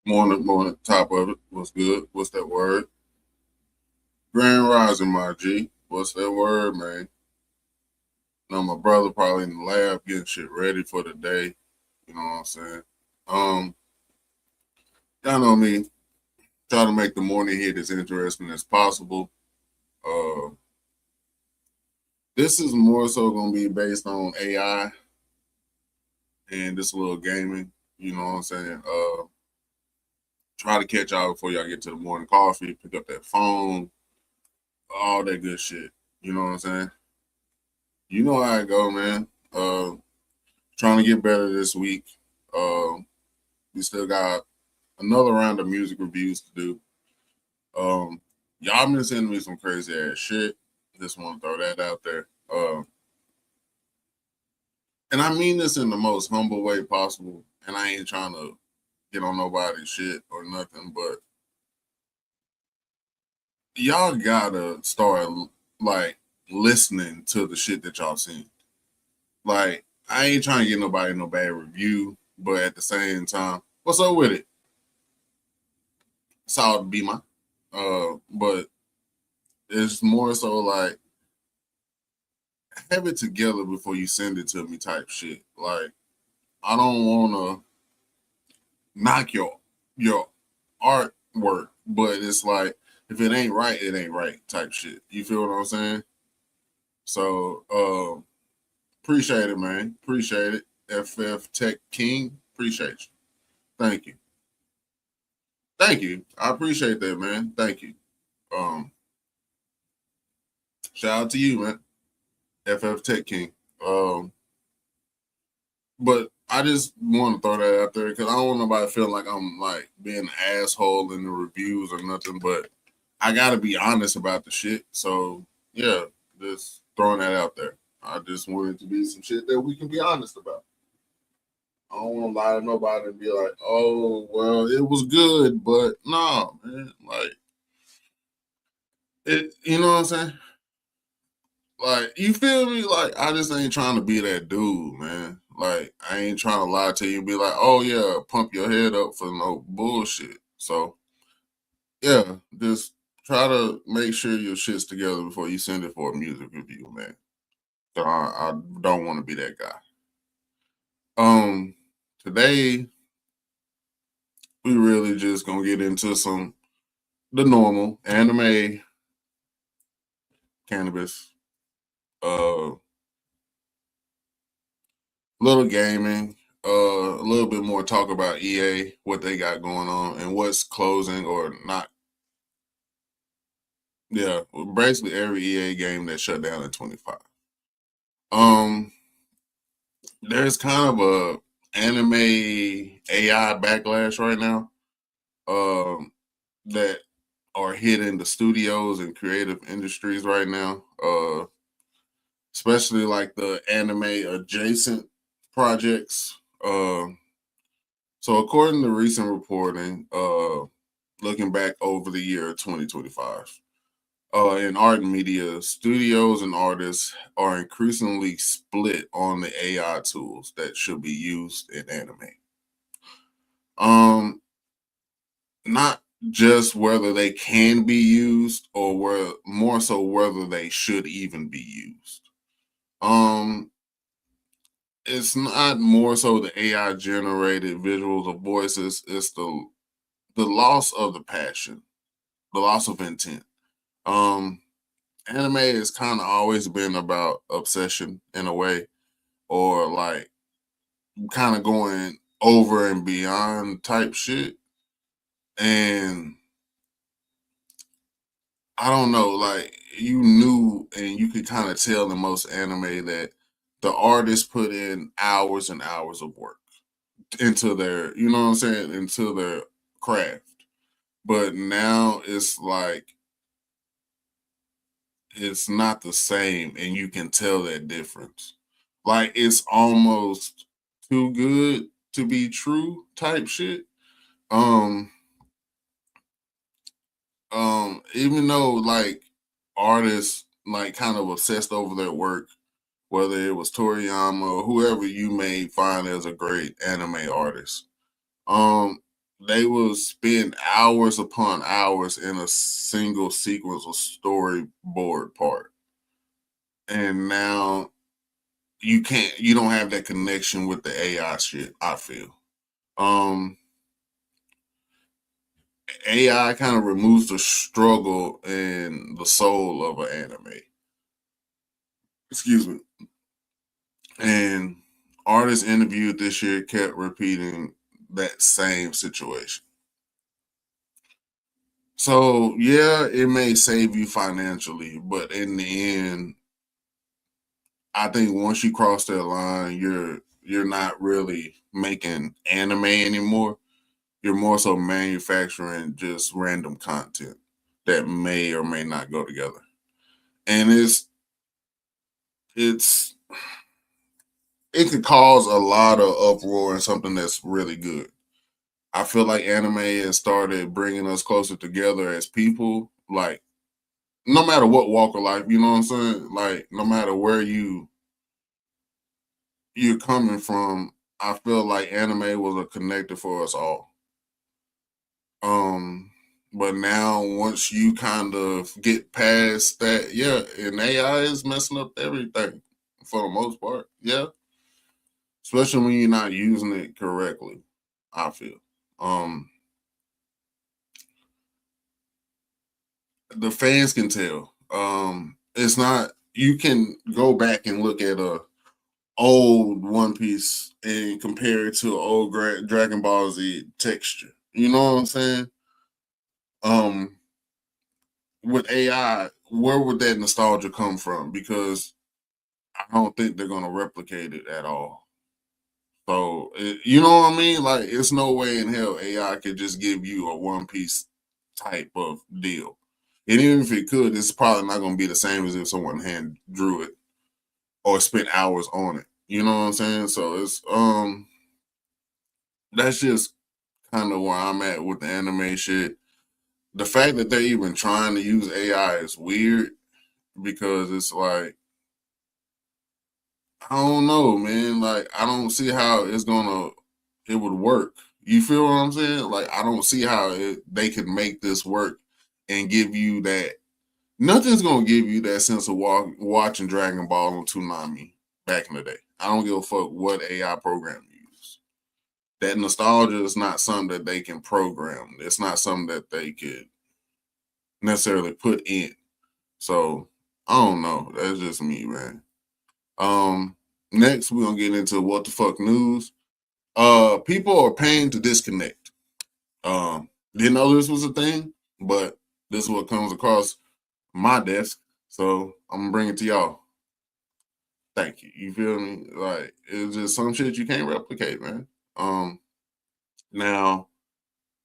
Morning, top of it. What's good? What's that word? Grand Rising, my G. What's that word, man? No, my brother probably in the lab getting shit ready for the day. You know what I'm saying? Um, y'all know me. Try to make the morning hit as interesting as possible. Uh, this is more so gonna be based on AI and this little gaming. You know what I'm saying? Try to catch y'all before y'all get to the morning coffee. Pick up that phone, all that good shit. You know what I'm saying? You know how I go, man. Trying to get better this week. Uh, we still got another round of music reviews to do. Y'all been sending me some crazy ass shit. Just want to throw that out there. And I mean this in the most humble way possible. And I ain't trying to get on nobody's shit or nothing, but y'all gotta start like listening to the shit that y'all seen. Like, I ain't trying to get nobody no bad review, but at the same time, what's up with it? Solid be my. But it's more so like have it together before you send it to me type shit. Like, I don't wanna knock your artwork, but it's like if it ain't right, it ain't right type shit. You feel what I'm saying? So appreciate it, man. Appreciate it. FF Tech King, appreciate you. Thank you. Thank you. I appreciate that, man. Thank you. Um, Shout out to you, man. FF Tech King. Um, but I just want to throw that out there because I don't want nobody feeling like I'm like being an asshole in the reviews or nothing. But I got to be honest about the shit. So yeah, just throwing that out there. I just want it to be some shit that we can be honest about. I don't want to lie to nobody and be like, "Oh, well, it was good," but nah, man. Like it, you know what I'm saying? Like, you feel me? Like, I just ain't trying to be that dude, man. Like, I ain't trying to lie to you and be like, oh, yeah, pump your head up for no bullshit. So, yeah, just try to make sure your shit's together before you send it for a music review, man. So, I don't want to be that guy. Today, we really just gonna get into the normal anime, cannabis, uh, little gaming, a little bit more talk about EA, what they got going on, and what's closing or not. Yeah, basically every EA game that shut down in 25. Um, there's kind of a anime AI backlash right now. That are hitting the studios and creative industries right now. Especially like the anime adjacent projects. So according to recent reporting, looking back over the year 2025, in art and media, studios and artists are increasingly split on the AI tools that should be used in anime. Um, Not just whether they can be used or where more so whether they should even be used. Um, it's not more so the AI generated visuals or voices, it's the loss of the passion, the loss of intent. Um, Anime has kind of always been about obsession in a way, or like kind of going over and beyond type shit. And I don't know, like you knew and you could kind of tell in most anime that the artists put in hours and hours of work into their, you know what I'm saying, into their craft. But now it's like it's not the same and you can tell that difference. Like it's almost too good to be true type shit. Um even though like artists like kind of obsessed over their work, whether it was Toriyama or whoever you may find as a great anime artist. Um they will spend hours upon hours in a single sequence or storyboard part. And now you don't have that connection with the AI shit, I feel. Um AI kind of removes the struggle and the soul of an anime. Excuse me. And artists interviewed this year kept repeating that same situation. So yeah, it may save you financially, but in the end, I think once you cross that line, you're not really making anime anymore. You're more so manufacturing just random content that may or may not go together. And it's it could cause a lot of uproar and something that's really good. I feel like anime has started bringing us closer together as people, like no matter what walk of life, you know what I'm saying? Like no matter where you're coming from, I feel like anime was a connector for us all. Um, but now once you kind of get past that, yeah, and AI is messing up everything for the most part. Yeah. Especially when you're not using it correctly, I feel. Um, the fans can tell. It's not you can go back and look at a old One Piece and compare it to an old Dragon Ball Z texture. You know what I'm saying? Um, with AI, where would that nostalgia come from? Because I don't think they're gonna replicate it at all. So you know what I mean? Like, it's no way in hell AI could just give you a One Piece type of deal. And even if it could, it's probably not gonna be the same as if someone hand drew it or spent hours on it. You know what I'm saying? So it's that's just kind of where I'm at with the anime shit. The fact that they're even trying to use AI is weird because it's like I don't know, man. Like I don't see how it would work. You feel what I'm saying? Like I don't see how they can make this work and give you that. Nothing's gonna give you that sense of watching Dragon Ball on Toonami back in the day. I don't give a fuck what AI program you use. That nostalgia is not something that they can program. It's not something that they could necessarily put in. So I don't know. That's just me, man. Um, Next we're gonna get into what the fuck news. People are paying to disconnect. Didn't know this was a thing, but this is what comes across my desk. So I'm gonna bring it to y'all. Thank you. You feel me? Like it's just some shit you can't replicate, man. Um, Now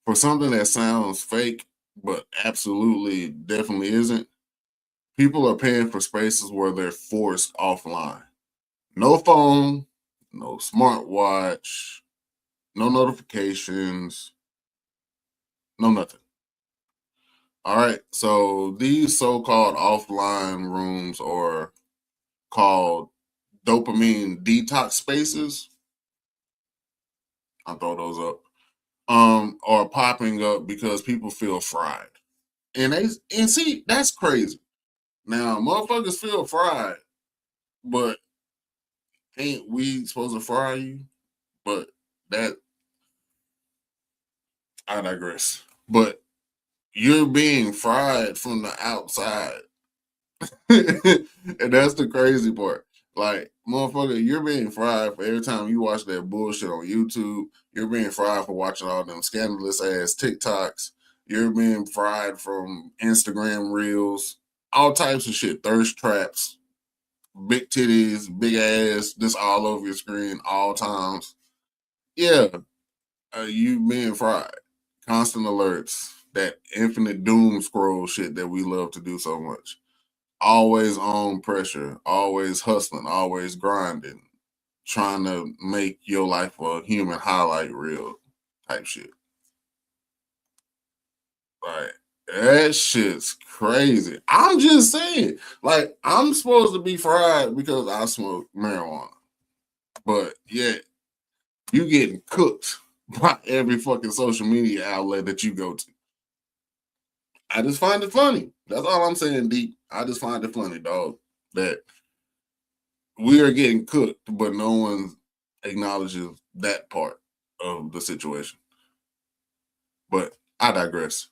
for something that sounds fake, but absolutely definitely isn't, people are paying for spaces where they're forced offline. No phone, no smartwatch, no notifications, no nothing. All right. So these so-called offline rooms are called dopamine detox spaces. I'll throw those up. Are popping up because people feel fried. And see, that's crazy. Now, motherfuckers feel fried, but ain't we supposed to fry you? But that I digress. But you're being fried from the outside. And that's the crazy part. Like, motherfucker, you're being fried for every time you watch that bullshit on YouTube. You're being fried for watching all them scandalous ass TikToks. You're being fried from Instagram reels, all types of shit, thirst traps, big titties, big ass, just all over your screen, all times. Yeah, you being fried. Constant alerts, that infinite doom scroll shit that we love to do so much. Always on pressure, always hustling, always grinding, trying to make your life a human highlight reel type shit. Like that shit's crazy. I'm just saying, like I'm supposed to be fried because I smoke marijuana, but yet you getting cooked by every fucking social media outlet that you go to. I just find it funny. That's all I'm saying, Deep. I just find it funny, dog, that we are getting cooked, but no one acknowledges that part of the situation. But I digress.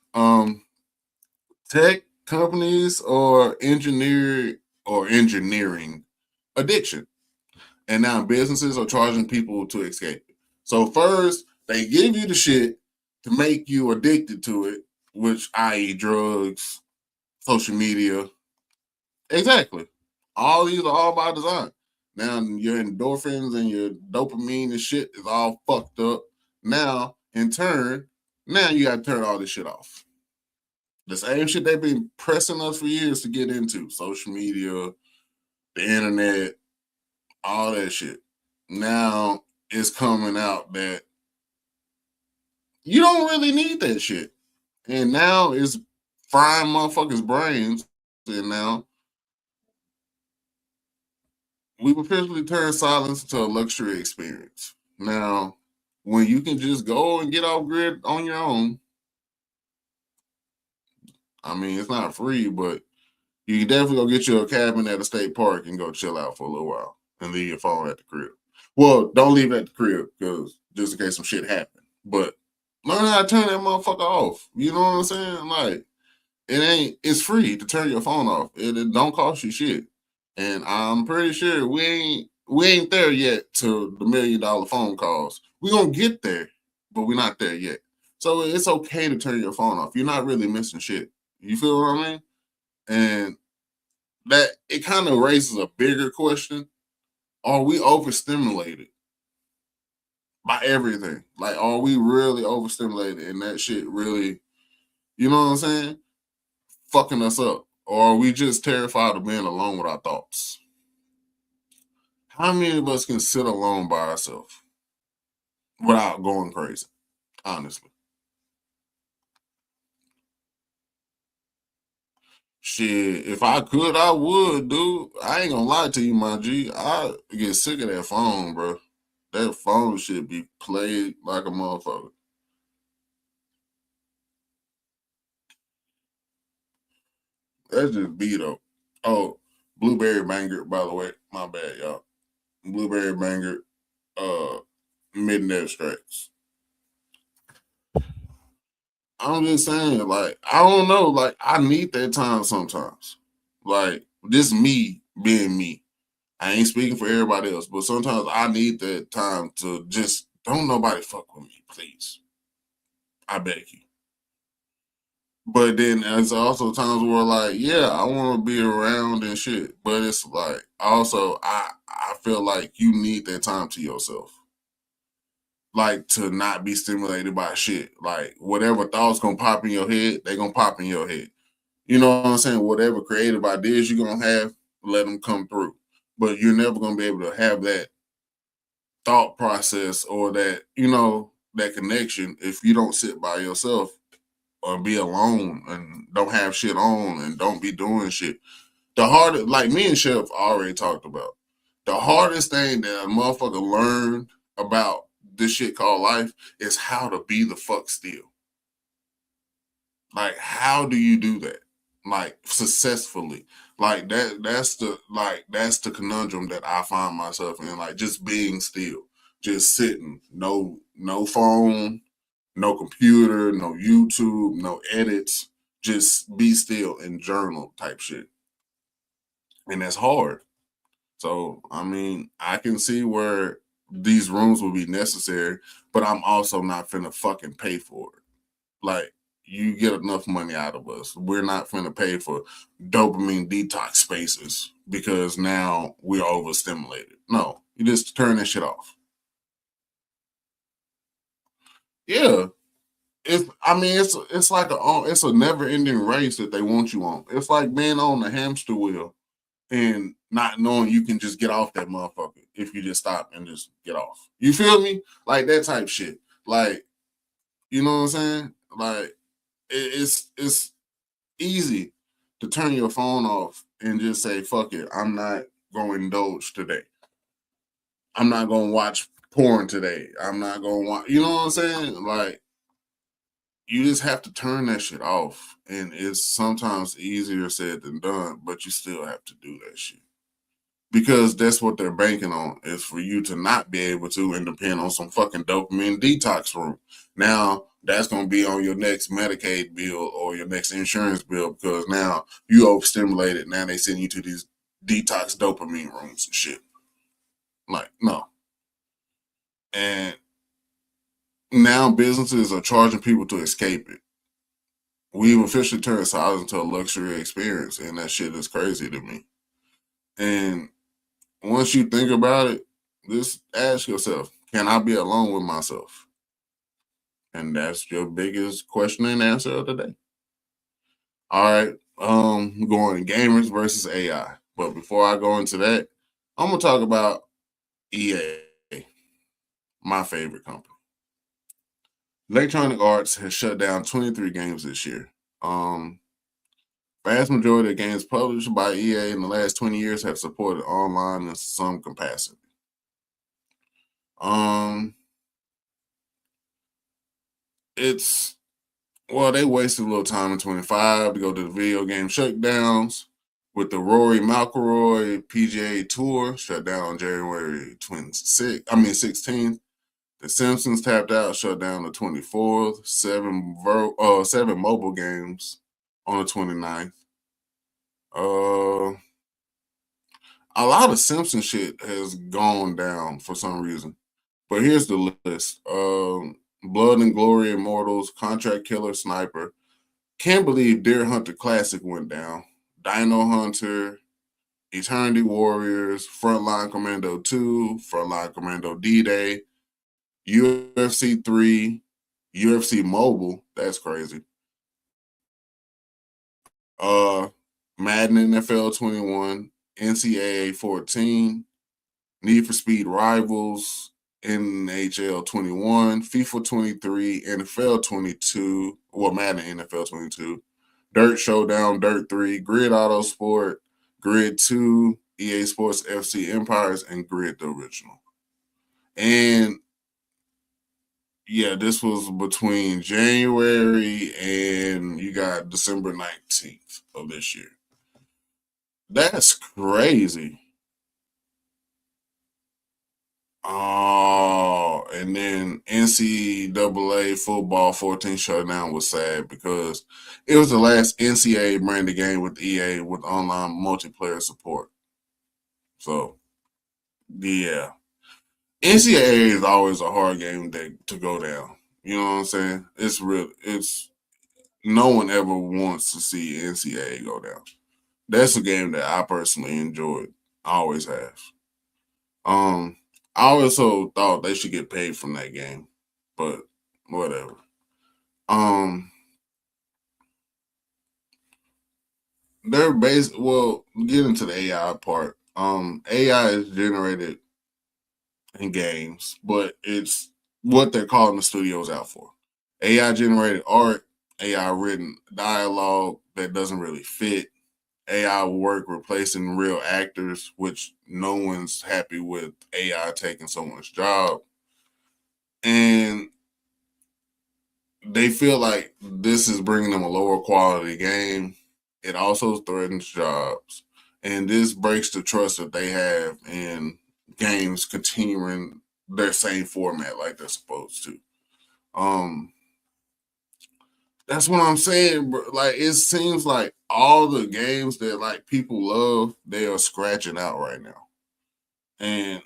Tech companies or engineering addiction. And now businesses are charging people to escape it. So first, they give you the shit to make you addicted to it, which i.e. drugs, social media. Exactly. All these are all by design. Now your endorphins and your dopamine and shit is all fucked up. Now, in turn, now you gotta turn all this shit off. The same shit they've been pressing us for years to get into. Social media, the internet, all that shit. Now it's coming out that you don't really need that shit. And now it's frying motherfuckers' brains. And now we've officially turned silence into a luxury experience. Now, when you can just go and get off grid on your own, I mean, it's not free, but you can definitely go get you a cabin at a state park and go chill out for a little while and leave your phone at the crib. Well, don't leave it at the crib because just in case some shit happen. But learn how to turn that motherfucker off. You know what I'm saying? Like, it's free to turn your phone off. It don't cost you shit. And I'm pretty sure we ain't there yet to the $1 million phone calls. We're gonna get there, but we're not there yet. So it's okay to turn your phone off. You're not really missing shit. You feel what I mean? And that it kind of raises a bigger question. Are we overstimulated by everything? Like, are we really overstimulated and that shit really, you know what I'm saying? Fucking us up? Or are we just terrified of being alone with our thoughts? How many of us can sit alone by ourselves without going crazy? Honestly. Shit, if I could, I would, dude. I ain't gonna lie to you, my G. I get sick of that phone, bro. That phone should be played like a motherfucker. That's just beat up. Oh, Blueberry Banger, by the way. My bad, y'all. Blueberry Banger, uh, Midnight Strikes. I'm just saying, like, I don't know, like, I need that time sometimes. Like, this me being me. I ain't speaking for everybody else, but sometimes I need that time to just don't nobody fuck with me, please. I beg you. But then there's also times where like, yeah, I want to be around and shit. But it's like also I feel like you need that time to yourself. Like to not be stimulated by shit. Like whatever thoughts gonna pop in your head, they gonna pop in your head. You know what I'm saying? Whatever creative ideas you're gonna have, let them come through. But you're never gonna be able to have that thought process or that, that connection if you don't sit by yourself or be alone and don't have shit on and don't be doing shit. The hardest, like me and Chef already talked about, the hardest thing that a motherfucker learned about this shit called life is how to be the fuck still. Like, how do you do that? Like successfully. Like that's the conundrum that I find myself in. Like just being still. Just sitting. No phone, no computer, no YouTube, no edits. Just be still and journal type shit. And that's hard. So I mean, I can see where these rooms will be necessary, but I'm also not finna fucking pay for it. Like you get enough money out of us. We're not finna pay for dopamine detox spaces because now we're overstimulated. No, you just turn that shit off. Yeah, it's like it's a never ending race that they want you on. It's like being on the hamster wheel and not knowing you can just get off that motherfucker if you just stop and just get off. You feel me? Like that type shit. Like you know what I'm saying? Like it's easy to turn your phone off and just say fuck it. I'm not going to indulge today. I'm not going to watch porn today. I'm not gonna want, you know what I'm saying? Like, you just have to turn that shit off. And it's sometimes easier said than done, but you still have to do that shit. Because that's what they're banking on, is for you to not be able to and depend on some fucking dopamine detox room. Now that's gonna be on your next Medicaid bill or your next insurance bill because now you overstimulated. Now they send you to these detox dopamine rooms and shit. Like, no. And now businesses are charging people to escape it. We've officially turned silence into a luxury experience, and that shit is crazy to me. And once you think about it, just ask yourself, can I be alone with myself? And that's your biggest question and answer of the day. All right. Going gamers versus AI. But before I go into that, I'm gonna talk about EA, my favorite company. Electronic Arts has shut down 23 games this year. Vast majority of games published by EA in the last 20 years have supported online in some capacity. Um, it's Well, they wasted a little time in 25 to go to the video game shutdowns with the Rory McIlroy PGA Tour shut down on January 16th. The Simpsons tapped out, shut down the 24th. Seven mobile games on the 29th. A lot of Simpson shit has gone down for some reason. But here's the list. Blood and Glory Immortals, Contract Killer Sniper. Can't believe Deer Hunter Classic went down. Dino Hunter, Eternity Warriors, Frontline Commando 2, Frontline Commando D-Day, UFC 3, UFC Mobile, that's crazy. Madden NFL 21, NCAA 14, Need for Speed Rivals, NHL 21, FIFA 23, NFL 22, well, Madden NFL 22, Dirt Showdown, Dirt 3, Grid Auto Sport, Grid 2, EA Sports FC Empires, and Grid the Original. And yeah, this was between January and you got December 19th of this year. That's crazy. Oh, and then NCAA football 14 shutdown was sad because it was the last NCAA branded game with EA with online multiplayer support. So, yeah. NCAA is always a hard game to go down. You know what I'm saying? It's no one ever wants to see NCAA go down. That's a game that I personally enjoyed. I always have. Um, I also thought they should get paid from that game, but whatever. Um, they're based. Well, get into the AI part. AI is generated in games, but it's what they're calling the studios out for. AI generated art, AI written dialogue that doesn't really fit. AI work replacing real actors, which no one's happy with AI taking someone's job. And they feel like this is bringing them a lower quality game. It also threatens jobs. And this breaks the trust that they have in games continuing their same format like they're supposed to. Um, that's what I'm saying, bro. Like, it seems like all the games that like people love, they are scratching out right now. And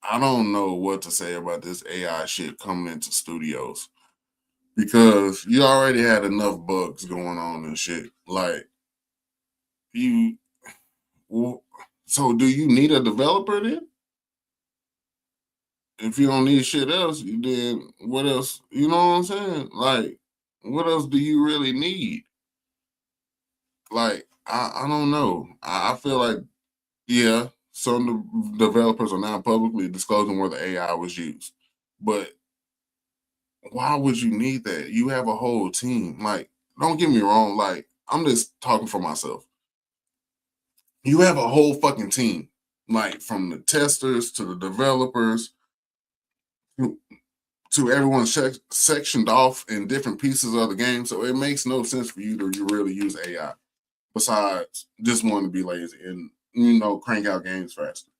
I don't know what to say about this AI shit coming into studios because you already had enough bugs going on and shit. Like, you, well, so do you need a developer then? If you don't need shit else, then what else? You know what I'm saying? Like, what else do you really need? Like, I don't know. I feel like, yeah, some developers are now publicly disclosing where the AI was used. But why would you need that? You have a whole team. Like, don't get me wrong. Like, I'm just talking for myself. You have a whole fucking team. like from the testers to the developers to everyone sectioned off in different pieces of the game. So it makes no sense for you to really use AI besides just wanting to be lazy and crank out games faster.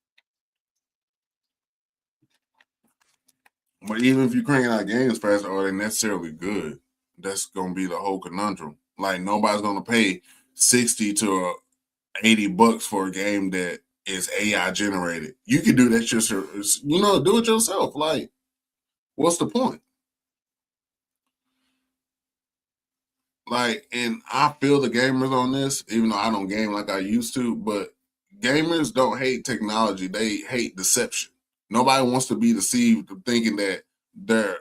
But even if you crank out games faster, are they necessarily good? That's gonna be the whole conundrum. Like nobody's gonna pay 60 to 80 bucks for a game that is AI generated. You can do that yourself, do it yourself. Like, what's the point? Like, and I feel the gamers on this, even though I don't game like I used to, but gamers don't hate technology, they hate deception. Nobody wants to be deceived of thinking that their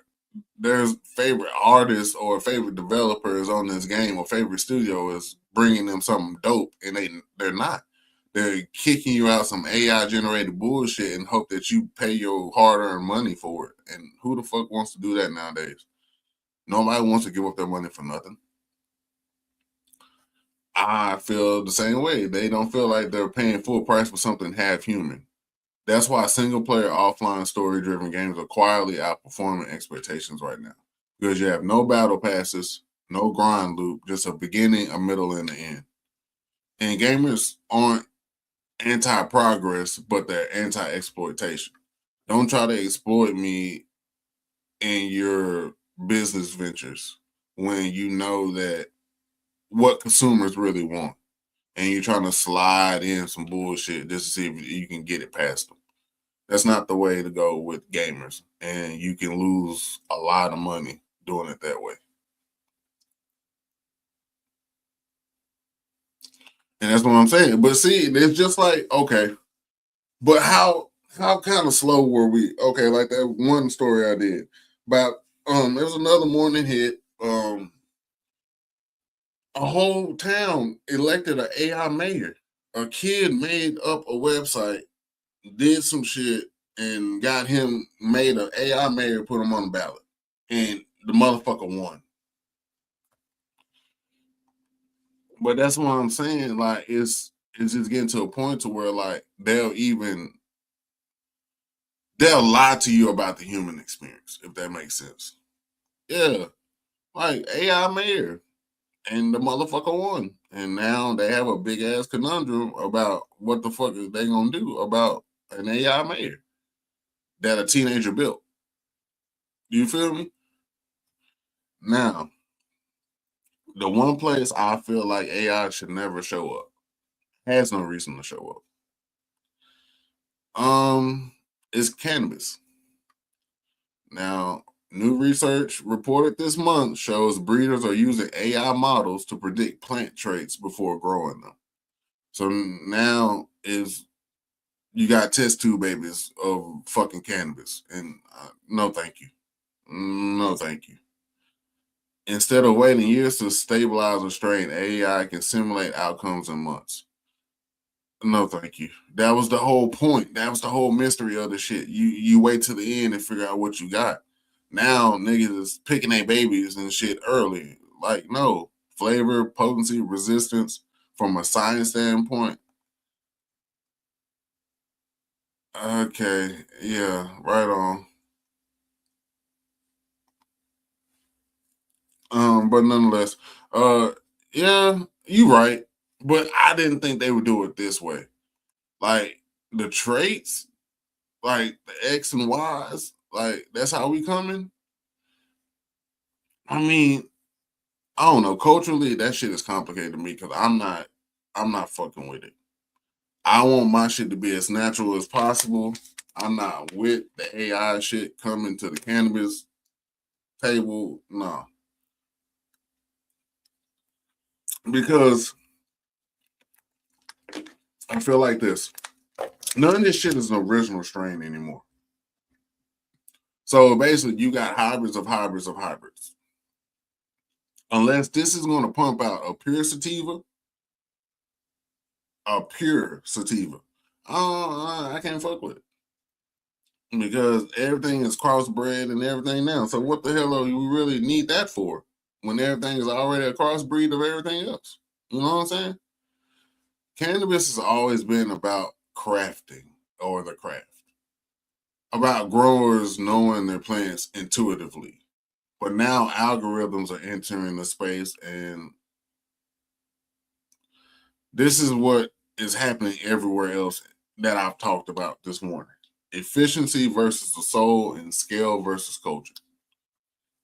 favorite artist or favorite developer is on this game or favorite studio is bringing them something dope, and they're not. They're kicking you out some AI generated bullshit and hope that you pay your hard earned money for it. And who the fuck wants to do that nowadays? Nobody wants to give up their money for nothing. I feel the same way. They don't feel like they're paying full price for something half human. That's why single player offline story driven games are quietly outperforming expectations right now. Because you have no battle passes, no grind loop, just a beginning, a middle, and an end. And gamers aren't anti progress, but they're anti exploitation. Don't try to exploit me in your business ventures when you know that what consumers really want. And you're trying to slide in some bullshit just to see if you can get it past them. That's not the way to go with gamers, and you can lose a lot of money doing it that way. And that's what I'm saying. But see, it's just like, okay, but how kind of slow were we? Okay, like that one story I did about there was another morning hit. A whole town elected an AI mayor. A kid made up a website, did some shit, and got him made an AI mayor, put him on the ballot, and the motherfucker won. But that's what I'm saying. Like it's just getting to a point to where like they'll lie to you about the human experience, if that makes sense. Yeah. Like AI mayor. And the motherfucker won. And now they have a big ass conundrum about what the fuck is they gonna do about an AI mayor that a teenager built. Do you feel me? Now, the one place I feel like AI should never show up, has no reason to show up. Is cannabis. Now, new research reported this month shows breeders are using AI models to predict plant traits before growing them. So now is you got test tube babies of fucking cannabis, and no, thank you, no, thank you. Instead of waiting years to stabilize a strain, AI can simulate outcomes in months. No, thank you. That was the whole point. That was the whole mystery of the shit. You wait till the end and figure out what you got. Now niggas is picking their babies and shit early. Like no flavor, potency, resistance from a science standpoint. Okay, yeah, right on. But nonetheless, uh, yeah, you right. But I didn't think they would do it this way. Like the traits, like the X and Y's, like that's how we coming. I mean, I don't know. Culturally, that shit is complicated to me because I'm not fucking with it. I want my shit to be as natural as possible. I'm not with the AI shit coming to the cannabis table. No, because I feel like this. None of this shit is an original strain anymore. So basically, you got hybrids of hybrids of hybrids. Unless this is going to pump out a pure sativa, I can't fuck with it because everything is crossbred and everything now. So what the hell do you really need that for when everything is already a crossbreed of everything else? You know what I'm saying? Cannabis has always been about crafting. or the craft, about growers knowing their plants intuitively. But now algorithms are entering the space, and this is what is happening everywhere else that I've talked about this morning. Efficiency versus the soul and scale versus culture.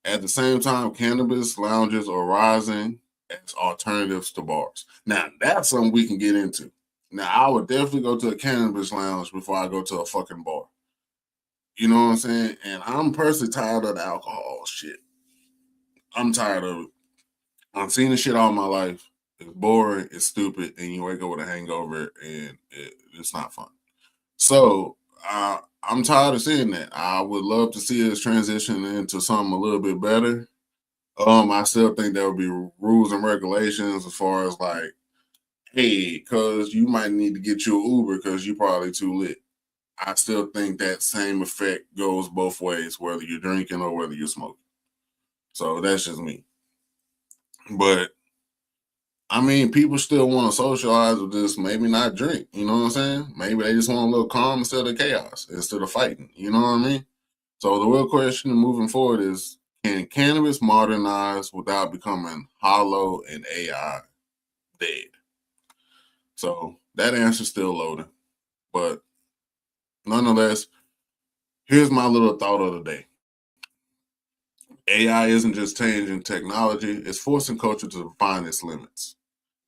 At the same time, cannabis lounges are rising as alternatives to bars. Now, that's something we can get into. Now, I would definitely go to a cannabis lounge before I go to a fucking bar. You know what I'm saying? And I'm personally tired of the alcohol shit. I'm tired of it. I've seen this shit all my life. It's boring, it's stupid, and you wake up with a hangover, and it's not fun. So I'm tired of seeing that. I would love to see us transition into something a little bit better. I still think there will be rules and regulations as far as like, hey, because you might need to get you an Uber because you're probably too lit. I still think that same effect goes both ways, whether you're drinking or whether you're smoking. So that's just me. But I mean, people still want to socialize with this, maybe not drink. You know what I'm saying? Maybe they just want a little calm instead of chaos, instead of fighting. You know what I mean? So the real question moving forward is, can cannabis modernize without becoming hollow and AI dead? So that answer's still loading. But nonetheless, here's my little thought of the day. AI isn't just changing technology, it's forcing culture to define its limits.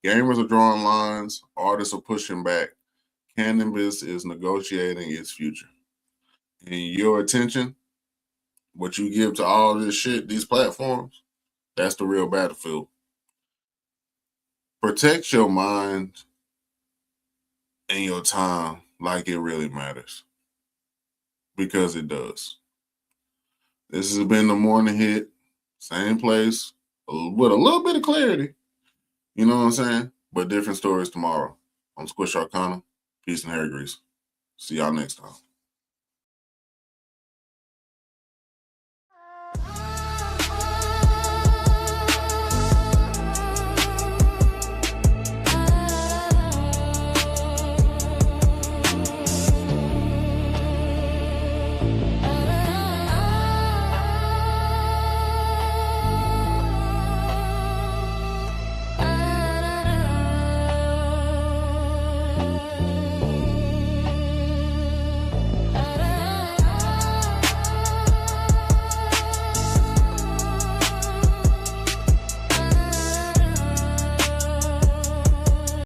Gamers are drawing lines, artists are pushing back, cannabis is negotiating its future. And your attention, what you give to all this shit, these platforms, that's the real battlefield. Protect your mind and your time like it really matters, because it does. This has been the morning hit, same place, with a little bit of clarity. You know what I'm saying? But different stories tomorrow. I'm Squish Arcana. Peace and hair grease. See y'all next time.